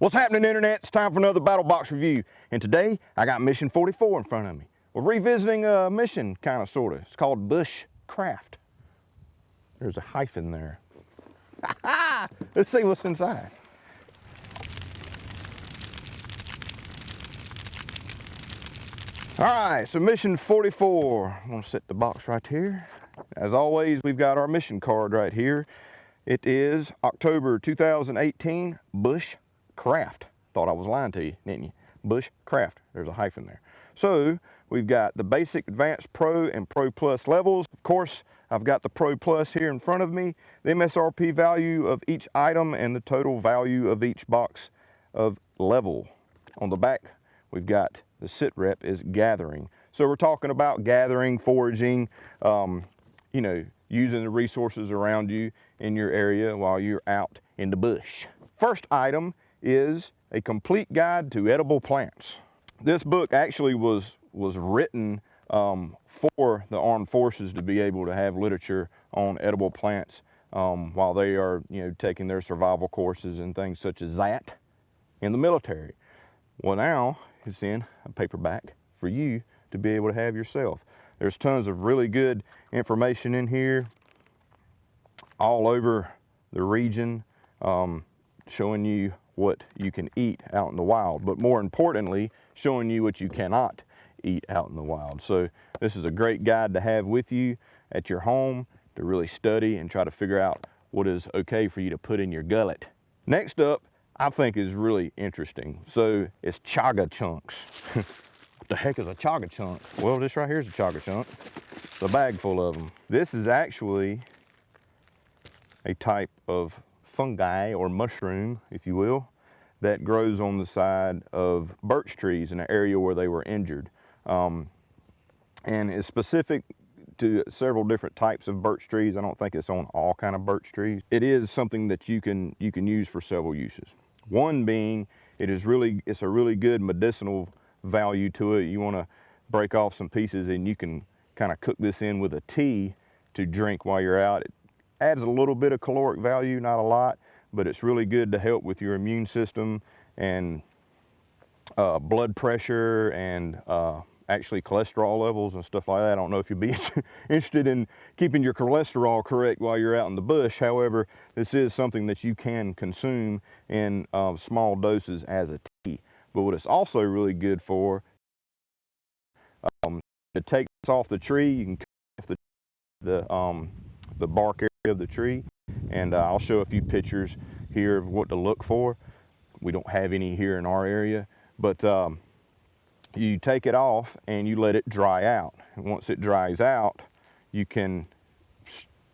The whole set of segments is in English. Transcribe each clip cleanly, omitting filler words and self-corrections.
What's happening, Internet? It's time for another Battlbox review. And today, I got mission 44 in front of me. We're revisiting a mission, kind of, sort of. It's called Bushcraft. There's a hyphen there. Let's see what's inside. All right, so mission 44. I'm gonna set the box right here. As always, we've got our mission card right here. It is October 2018, Bushcraft. Thought I was lying to you, didn't you? Bushcraft, there's a hyphen there. So we've got the basic, advanced, pro, and pro plus levels. Of course, I've got the pro plus here in front of me, the MSRP value of each item, and the total value of each box of level. On the back, we've got the sit rep is gathering. So we're talking about gathering, foraging, you know, using the resources around you in your area while you're out in the bush. First item is a complete guide to edible plants. This book actually was written for the armed forces to be able to have literature on edible plants while they are, you know, taking their survival courses and things such as that in the military. Well, now it's in a paperback for you to be able to have yourself. There's tons of really good information in here all over the region, showing you what you can eat out in the wild, but more importantly, showing you what you cannot eat out in the wild. So this is a great guide to have with you at your home to really study and try to figure out what is okay for you to put in your gullet. Next up, I think is really interesting. So it's ChocoChunks. What the heck is a ChocoChunk? Well, this right here is a ChocoChunk. It's a bag full of them. This is actually a type of fungi or mushroom, if you will, that grows on the side of birch trees in an area where they were injured. And is specific to several different types of birch trees. I don't think it's on all kind of birch trees. It is something that you can use for several uses. One being, it's a really good medicinal value to it. You want to break off some pieces and you can kind of cook this in with a tea to drink while you're out. It adds a little bit of caloric value, not a lot, but it's really good to help with your immune system and blood pressure and actually cholesterol levels and stuff like that. I don't know if you'd be interested in keeping your cholesterol correct while you're out in the bush. However, this is something that you can consume in small doses as a tea. But what it's also really good for, to take this off the tree, you can cut off the bark area of the tree, and I'll show a few pictures here of what to look for. We don't have any here in our area, but you take it off and you let it dry out. And once it dries out, you can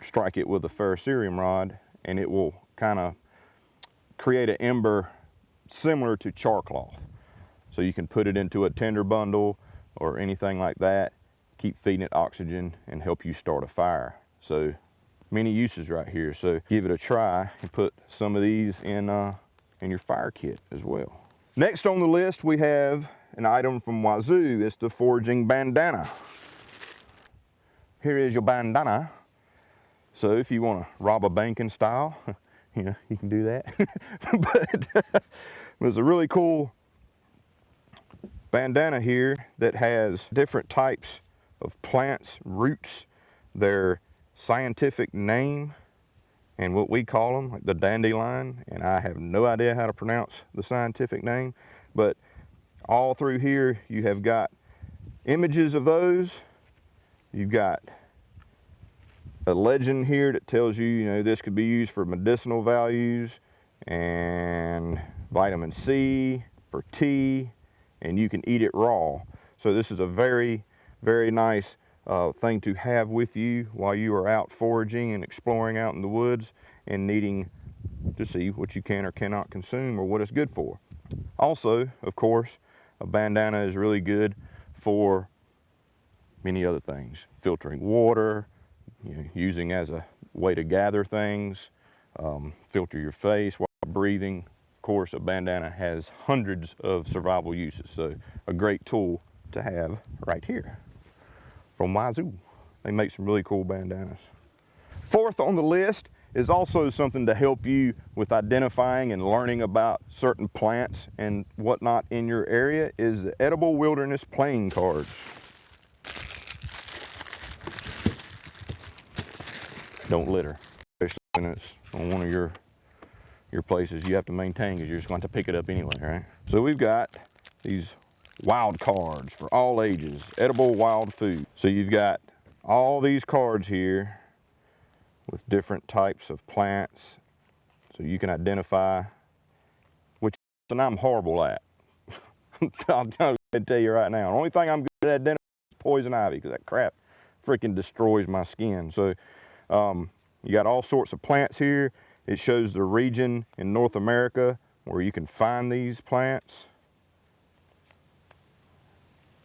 strike it with a ferrocerium rod and it will kind of create an ember similar to char cloth. So you can put it into a tinder bundle or anything like that, keep feeding it oxygen and help you start a fire. So many uses right here. So give it a try and put some of these in your fire kit as well. Next on the list, we have an item from Wazoo. It's the Foraging Bandana. Here is your bandana. So if you want to rob a bank in style, you know, you can do that. But there's a really cool bandana here that has different types of plants, roots, their scientific name, and what we call them, like the dandelion, and I have no idea how to pronounce the scientific name, but all through here you have got images of those. You've got a legend here that tells you, you know, this could be used for medicinal values and vitamin C, for tea, and you can eat it raw. So this is a very, very nice thing to have with you while you are out foraging and exploring out in the woods and needing to see what you can or cannot consume or what it's good for. Also, of course, a bandana is really good for many other things. Filtering water, you know, using as a way to gather things, filter your face while breathing. Of course, a bandana has hundreds of survival uses, so a great tool to have right here from Wazoo. They make some really cool bandanas. Fourth on the list is also something to help you with identifying and learning about certain plants and whatnot in your area, is the Edible Wilderness playing cards. Don't litter, especially when it's on one of your places you have to maintain, because you're just going to have to pick it up anyway, right? So we've got these wild cards for all ages, edible wild food. So you've got all these cards here with different types of plants, so you can identify which, and I'm horrible at. I'll tell you right now, the only thing I'm good at identifying is poison ivy, because that crap freaking destroys my skin. So you got all sorts of plants here. It shows the region in North America where you can find these plants,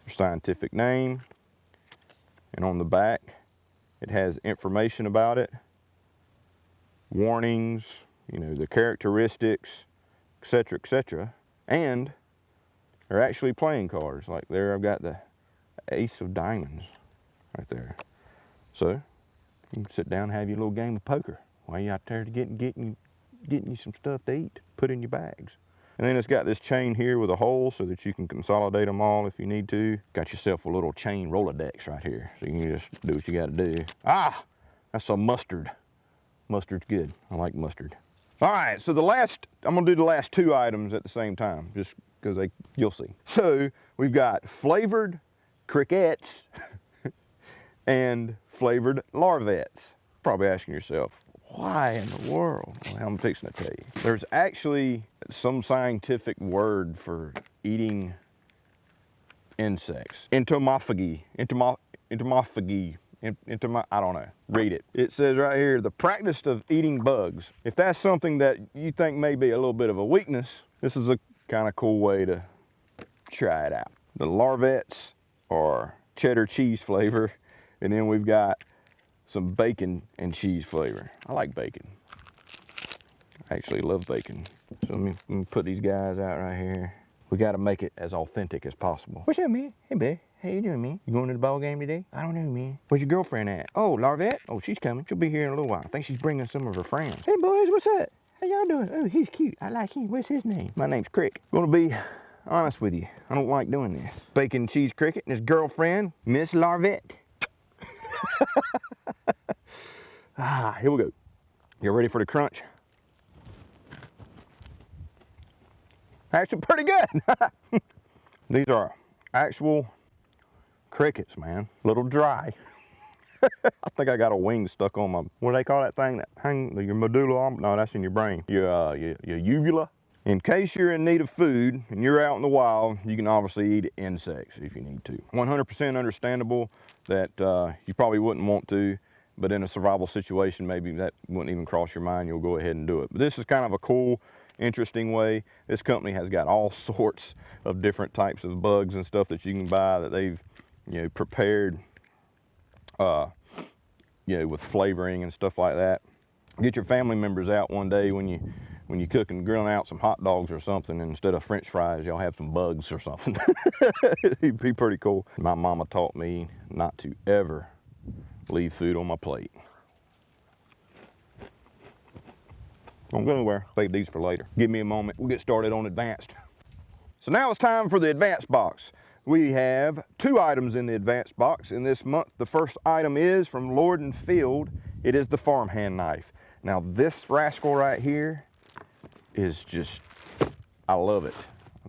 their scientific name, and on the back it has information about it, warnings, you know, the characteristics, etc., etc. And they're actually playing cards. Like there, I've got the Ace of Diamonds right there. So you can sit down and have your little game of poker while you're out there to getting you some stuff to eat, put in your bags. And then it's got this chain here with a hole so that you can consolidate them all if you need to. Got yourself a little chain Rolodex right here, so you can just do what you got to do. Ah, that's some mustard. Mustard's good. I like mustard. All right, so I'm gonna do the last two items at the same time, just because you'll see. So we've got flavored crickets and flavored larvettes. Probably asking yourself, why in the world? Well, I'm fixing to tell you. There's actually some scientific word for eating insects. Entomophagy. I don't know. Read it. It says right here, the practice of eating bugs. If that's something that you think may be a little bit of a weakness, this is a kind of cool way to try it out. The larvettes are cheddar cheese flavor, and then we've got some bacon and cheese flavor. I like bacon. I actually love bacon. So let me put these guys out right here. We got to make it as authentic as possible. What's up, man? Hey, babe. How you doing, man? You going to the ball game today? I don't know, man. Where's your girlfriend at? Oh, Larvette? Oh, she's coming. She'll be here in a little while. I think she's bringing some of her friends. Hey, boys, what's up? How y'all doing? Oh, he's cute. I like him. What's his name? My name's Crick. I'm gonna be honest with you. I don't like doing this. Bacon cheese cricket and his girlfriend, Miss Larvette. Here we go. You ready for the crunch? Actually pretty good. These are actual crickets, man. A little dry. I think I got a wing stuck on my, what do they call that thing that hang, your medulla? No, that's in your brain. Your uvula. In case you're in need of food and you're out in the wild, you can obviously eat insects if you need to. 100% understandable that you probably wouldn't want to, but in a survival situation, maybe that wouldn't even cross your mind. You'll go ahead and do it. But this is kind of a cool, interesting way. This company has got all sorts of different types of bugs and stuff that you can buy that they've, you know, prepared, you know, with flavoring and stuff like that. Get your family members out one day when you cook and grilling out some hot dogs or something, and instead of French fries, y'all have some bugs or something. It'd be pretty cool. My mama taught me not to ever leave food on my plate. Don't go anywhere. Save these for later. Give me a moment. We'll get started on advanced. So now it's time for the advanced box. We have 2 items in the advanced box in this month. The first item is from Lord and Field. It is the farmhand knife. Now this rascal right here is just, I love it.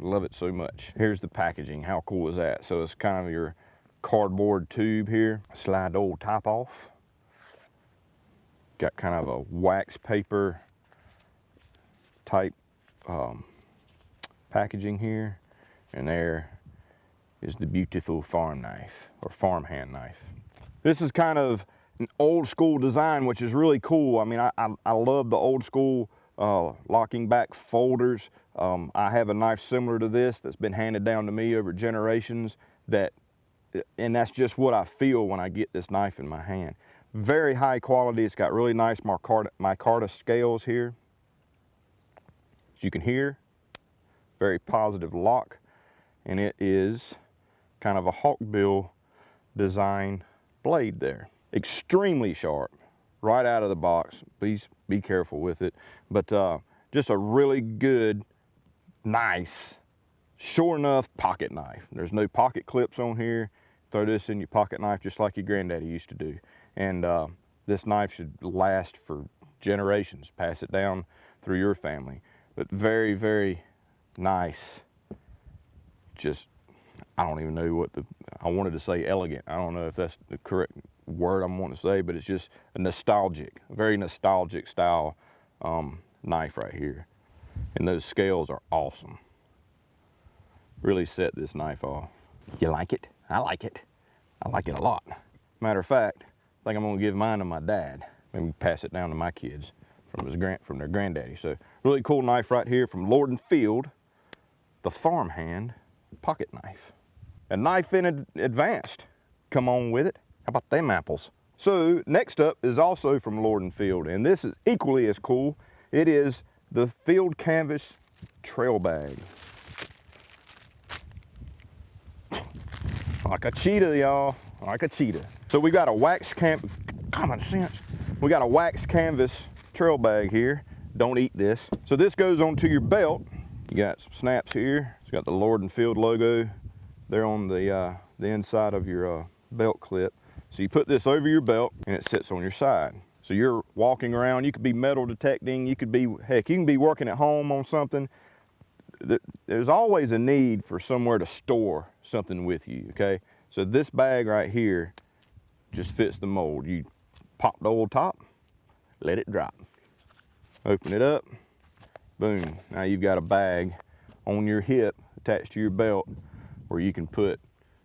I love it so much. Here's the packaging. How cool is that? So it's kind of your cardboard tube here. Slide the old top off. Got kind of a wax paper type packaging here. And there is the beautiful farm knife or farmhand knife. This is kind of an old school design, which is really cool. I mean, I love the old school locking back folders. I have a knife similar to this that's been handed down to me over generations, and that's just what I feel when I get this knife in my hand. Very high quality. It's got really nice micarta scales here. As you can hear, very positive lock, and it is kind of a hawkbill design blade there. Extremely sharp, right out of the box. Please be careful with it. But just a really good, nice, sure enough pocket knife. There's no pocket clips on here. Throw this in your pocket knife just like your granddaddy used to do. And this knife should last for generations. Pass it down through your family. But very, very nice. Just, I don't even know what I wanted to say elegant. I don't know if that's the correct word I'm wanting to say, but it's just a very nostalgic style knife right here. And those scales are awesome. Really set this knife off. You like it? I like it. I like it a lot. Matter of fact, I think I'm gonna give mine to my dad. Maybe pass it down to my kids from their granddaddy. So really cool knife right here from Lord & Field, the farmhand pocket knife. A knife in advanced. Come on with it. How about them apples? So next up is also from Lord & Field, and this is equally as cool. It is the Field Canvas Trail Bag. Like a cheetah, y'all. Like a cheetah. So we got a wax common sense. We got a wax canvas trail bag here. Don't eat this. So this goes onto your belt. You got some snaps here. It's got the Lord & Field logo there on the inside of your belt clip. So you put this over your belt and it sits on your side. So you're walking around, you could be metal detecting, you could be, heck, you can be working at home on something. There's always a need for somewhere to store something with you, okay? So this bag right here just fits the mold. You pop the old top, let it drop. Open it up, boom. Now you've got a bag on your hip attached to your belt where you can put,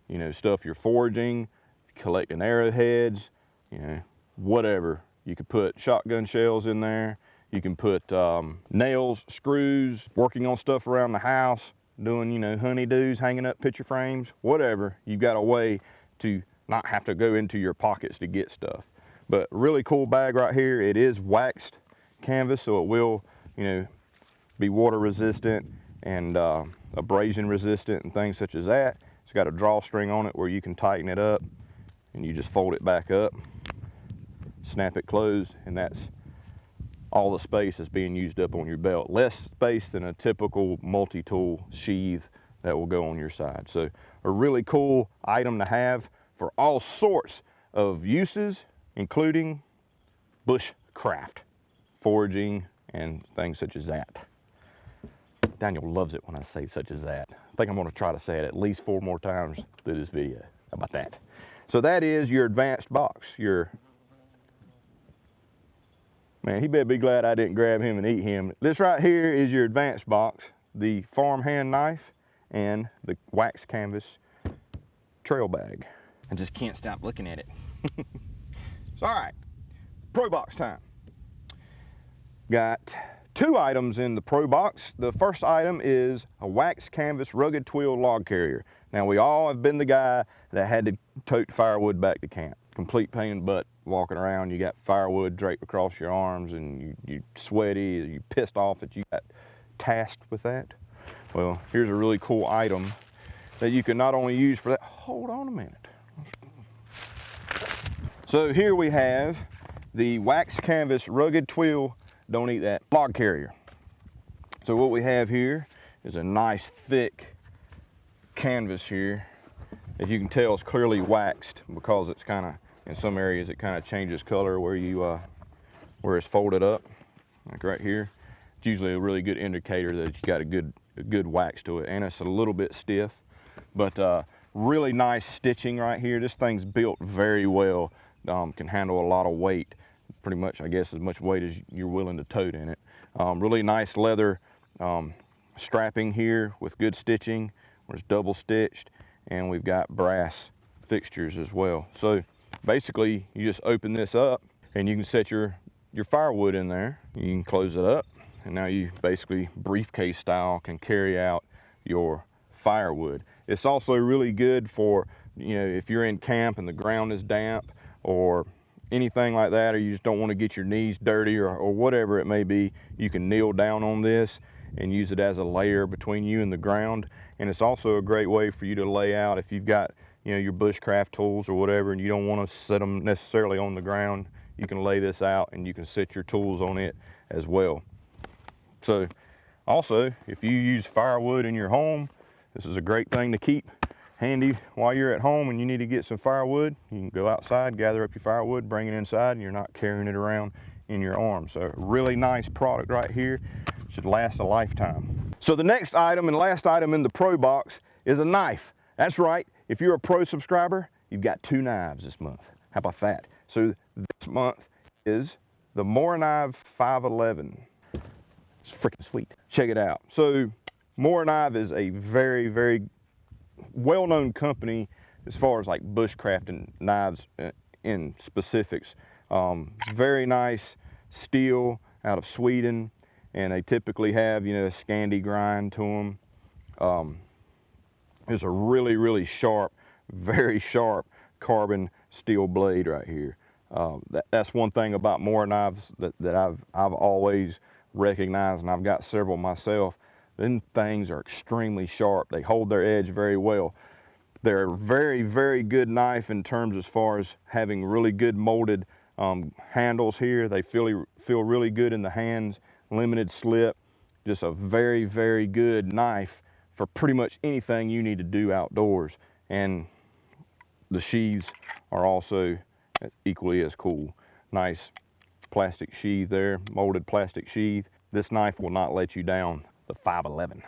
you know, stuff you're foraging, collecting arrowheads, you know, whatever. You could put shotgun shells in there. You can put nails, screws, working on stuff around the house, doing, you know, honeydews, hanging up picture frames, whatever. You've got a way to not have to go into your pockets to get stuff. But really cool bag right here. It is waxed canvas, so it will, you know, be water resistant and abrasion resistant and things such as that. It's got a drawstring on it where you can tighten it up and you just fold it back up, snap it closed, and that's all the space is being used up on your belt. Less space than a typical multi-tool sheath that will go on your side. So a really cool item to have for all sorts of uses, including bushcraft, foraging, and things such as that. Daniel loves it when I say such as that. I think I'm gonna try to say it at least 4 more times through this video. How about that? So that is your advanced box. Man, he better be glad I didn't grab him and eat him. This right here is your advanced box, the farmhand knife and the wax canvas trail bag. I just can't stop looking at it. So, all right, Pro Box time. Got 2 items in the Pro Box. The first item is a wax canvas rugged twill log carrier. Now, we all have been the guy that had to tote firewood back to camp. Complete pain in the butt walking around. You got firewood draped across your arms and you're sweaty, you're pissed off that you got tasked with that. Well, here's a really cool item that you can not only use for that. Hold on a minute. So here we have the wax canvas rugged twill, don't eat that, log carrier. So what we have here is a nice thick canvas here. As you can tell, it's clearly waxed because it's kind of, in some areas it kind of changes color where you where it's folded up, like right here. It's usually a really good indicator that you got a good wax to it, and it's a little bit stiff, but really nice stitching right here. This thing's built very well, can handle a lot of weight, pretty much, I guess, as much weight as you're willing to tote in it. Really nice leather strapping here with good stitching, where it's double stitched, and we've got brass fixtures as well. So basically, you just open this up and you can set your firewood in there. You can close it up, and now you basically briefcase style can carry out your firewood. It's also really good for, you know, if you're in camp and the ground is damp or anything like that, or you just don't want to get your knees dirty or whatever it may be, you can kneel down on this and use it as a layer between you and the ground. And it's also a great way for you to lay out if you've got, you know, your bushcraft tools or whatever, and you don't want to set them necessarily on the ground. you can lay this out and you can set your tools on it as well. So also, if you use firewood in your home, this is a great thing to keep handy while you're at home and you need to get some firewood. You can go outside, gather up your firewood, bring it inside, and you're not carrying it around in your arms. So really nice product right here. Should last a lifetime. So the next item and last item in the Pro Box is a knife. That's right, if you're a Pro subscriber, you've got 2 knives this month. How about that? So this month is the Morinave 511. It's freaking sweet. Check it out. So Morinave is a very, very well-known company as far as like bushcrafting knives in specifics. Very nice steel out of Sweden, and they typically have, you know, a Scandi grind to them. There's a really, really sharp, very sharp carbon steel blade right here. That's one thing about Morinave that I've always recognized, and I've got several myself. Them things are extremely sharp. They hold their edge very well. They're a very, very good knife in terms as far as having really good molded handles here. They feel really good in the hands, limited slip. Just a very, very good knife for pretty much anything you need to do outdoors. And the sheaths are also equally as cool. Nice plastic sheath there, molded plastic sheath. This knife will not let you down, the 511.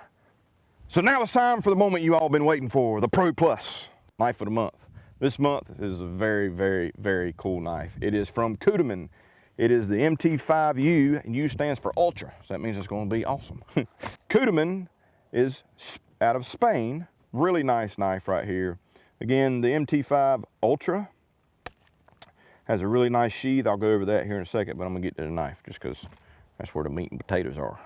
So now it's time for the moment you all been waiting for, the Pro Plus knife of the month. This month is a very, very, very cool knife. It is from Cudeman. It is the MT5U, and U stands for Ultra, so that means it's going to be awesome. Cudeman is out of Spain. Really nice knife right here. Again, the MT5 Ultra has a really nice sheath. I'll go over that here in a second, but I'm gonna get to the knife just because that's where the meat and potatoes are.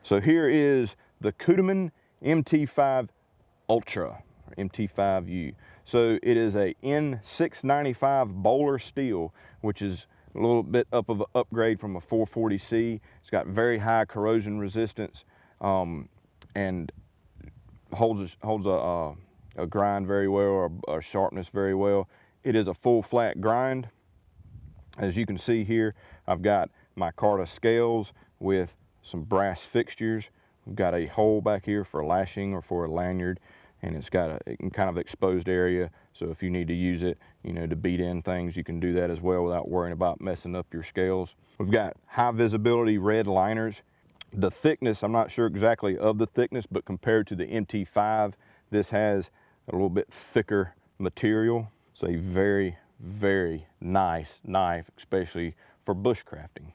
So here is the Cudeman MT5 Ultra, or MT5U. So it is a N695 bowler steel, which is a little bit up of an upgrade from a 440C. It's got very high corrosion resistance and holds a grind very well, or a sharpness very well. It is a full flat grind. As you can see here, I've got my Carta scales with some brass fixtures. We've got a hole back here for lashing or for a lanyard, and it's got a kind of exposed area. So if you need to use it, you know, to beat in things, you can do that as well without worrying about messing up your scales. We've got high visibility red liners. The thickness, I'm not sure exactly of the thickness, but compared to the MT5, this has a little bit thicker material. It's a very, very nice knife, especially for bushcrafting.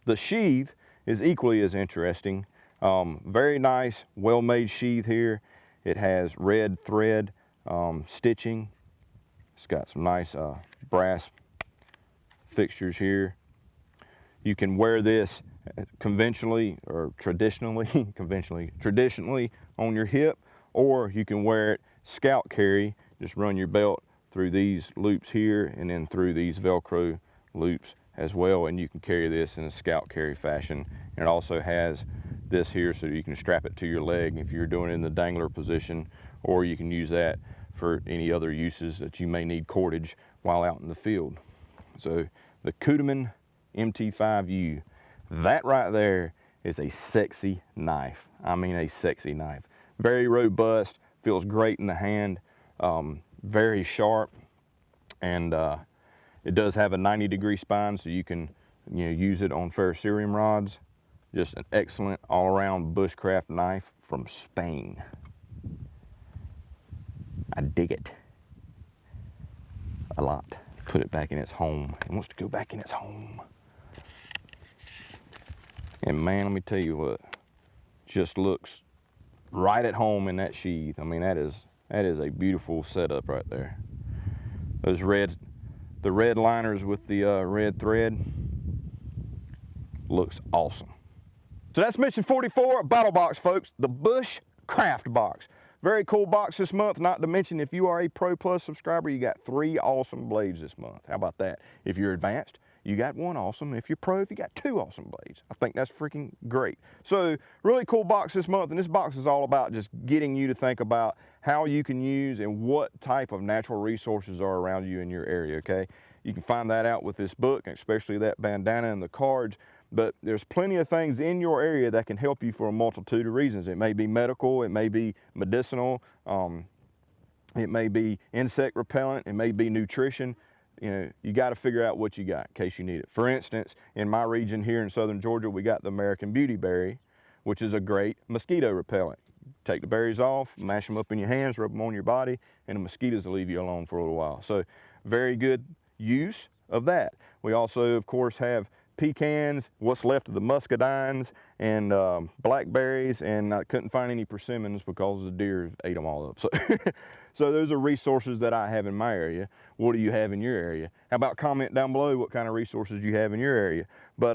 The sheath is equally as interesting. Very nice, well-made sheath here. It has red thread stitching. It's got some nice brass fixtures here. You can wear this conventionally or traditionally, traditionally on your hip, or you can wear it scout carry. Just run your belt through these loops here and then through these Velcro loops as well, and you can carry this in a scout carry fashion. And it also has this here so you can strap it to your leg if you're doing it in the dangler position, or you can use that for any other uses that you may need cordage while out in the field. So the Cudeman MT5U, that right there is a sexy knife. I mean a sexy knife. Very robust, feels great in the hand, very sharp, and it does have a 90-degree spine, so you can, you know, use it on ferrocerium rods. Just an excellent all-around bushcraft knife from Spain. I dig it a lot. Put it back in its home. It wants to go back in its home. And man, let me tell you what, just looks right at home in that sheath. I mean, that is a beautiful setup right there. Those the red liners with the red thread looks awesome. So that's mission 44, Battlbox, folks, the Bush Craft Box. Very cool box this month, not to mention if you are a Pro Plus subscriber, you got 3 awesome blades this month. How about that? If you're advanced, you got 1 awesome. If you're pro, you got 2 awesome blades. I think that's freaking great. So really cool box this month, and this box is all about just getting you to think about how you can use and what type of natural resources are around you in your area, okay? You can find that out with this book, especially that bandana and the cards. But there's plenty of things in your area that can help you for a multitude of reasons. It may be medical, it may be medicinal, it may be insect repellent, it may be nutrition. You know, you got to figure out what you got in case you need it. For instance, in my region here in southern Georgia, we got the American Beauty Berry, which is a great mosquito repellent. Take the berries off, mash them up in your hands, rub them on your body, and the mosquitoes will leave you alone for a little while. So very good use of that. We also, of course, have pecans, what's left of the muscadines, and blackberries, and I couldn't find any persimmons because the deer ate them all up. So, so those are resources that I have in my area. What do you have in your area? How about comment down below what kind of resources you have in your area? But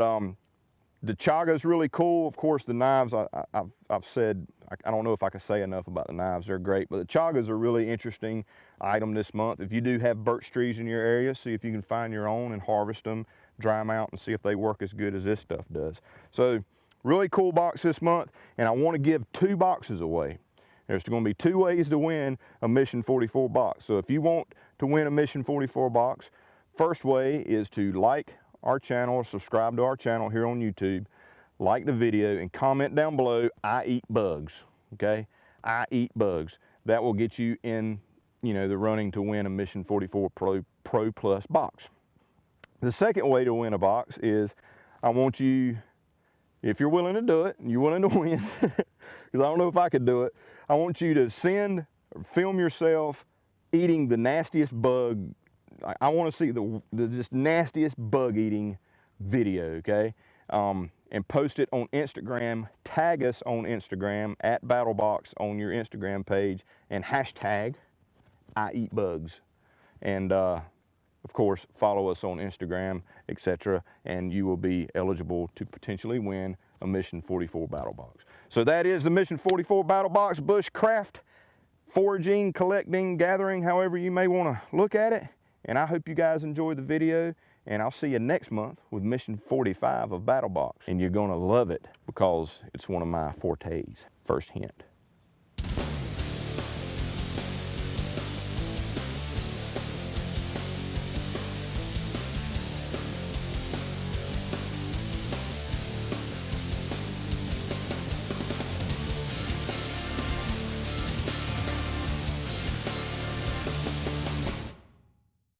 the chaga's really cool. Of course, the knives, I've said, I don't know if I can say enough about the knives. They're great, but the chagas are a really interesting item this month. If you do have birch trees in your area, see if you can find your own and harvest them, dry them out, and see if they work as good as this stuff does. So really cool box this month, and I want to give 2 boxes away. There's going to be 2 ways to win a Mission 44 box. So if you want to win a Mission 44 box, first way is to like our channel, or subscribe to our channel here on YouTube, like the video, and comment down below, I eat bugs, okay? I eat bugs. That will get you in, you know, the running to win a Mission 44 Pro Plus box. The second way to win a box is, I want you, if you're willing to do it, and you're willing to win, because I don't know if I could do it, I want you to film yourself eating the nastiest bug. I want to see the just nastiest bug eating video, okay? And post it on Instagram, tag us on Instagram at Battlbox on your Instagram page, and hashtag I eat bugs. And of course, follow us on Instagram, etc., and you will be eligible to potentially win a Mission 44 Battle Box. So that is the Mission 44 Battle Box, bushcraft, foraging, collecting, gathering, however you may want to look at it. And I hope you guys enjoyed the video, and I'll see you next month with Mission 45 of Battlebox. And you're gonna love it because it's one of my fortes. First hint.